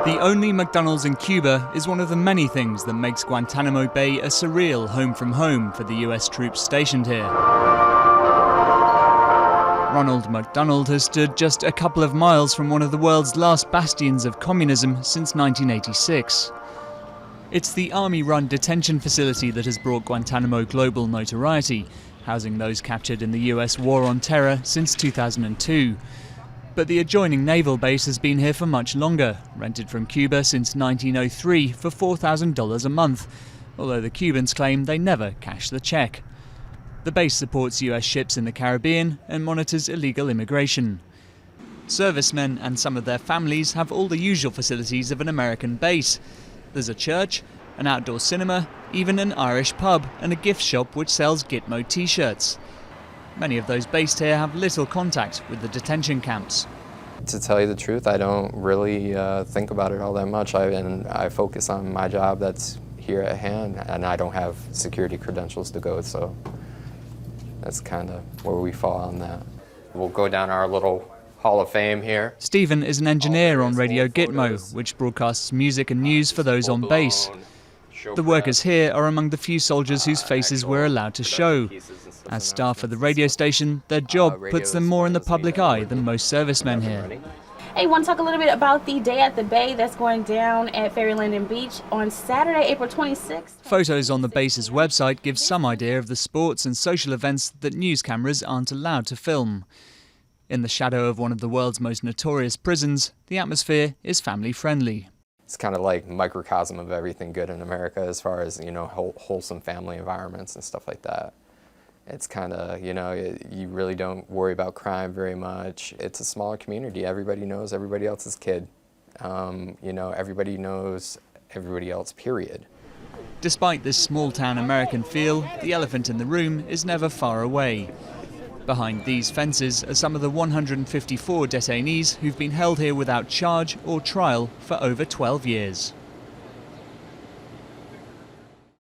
The only McDonald's in Cuba is one of the many things that makes Guantanamo Bay a surreal home from home for the US troops stationed here. Ronald McDonald has stood just a couple of miles from one of the world's last bastions of communism since 1986. It's the Army-run detention facility that has brought Guantanamo global notoriety, housing those captured in the US war on terror since 2002. But the adjoining naval base has been here for much longer, rented from Cuba since 1903 for $4,000 a month, although the Cubans claim they never cash the check. The base supports US ships in the Caribbean and monitors illegal immigration. Servicemen and some of their families have all the usual facilities of an American base. There's a church, an outdoor cinema, even an Irish pub and a gift shop which sells Gitmo t-shirts. Many of those based here have little contact with the detention camps. To tell you the truth, I don't really think about it all that much. I focus on my job that's here at hand, and I don't have security credentials to go, so that's kind of where we fall on that. We'll go down our little Hall of Fame here. Stephen is an engineer on Radio Gitmo, which broadcasts music and news for those on base. The workers here are among the few soldiers whose faces we're allowed to show. As staff at the radio station, their job puts them more in the public eye than most servicemen here. Hey, want to talk a little bit about the Day at the Bay that's going down at Ferry Landing Beach on Saturday, April 26th? Photos on the base's website give some idea of the sports and social events that news cameras aren't allowed to film. In the shadow of one of the world's most notorious prisons, the atmosphere is family-friendly. It's kind of like microcosm of everything good in America as far as, wholesome family environments and stuff like that. It's kind of, you really don't worry about crime very much. It's a smaller community. Everybody knows everybody else's kid. Everybody knows everybody else, period. Despite this small-town American feel, the elephant in the room is never far away. Behind these fences are some of the 154 detainees who've been held here without charge or trial for over 12 years.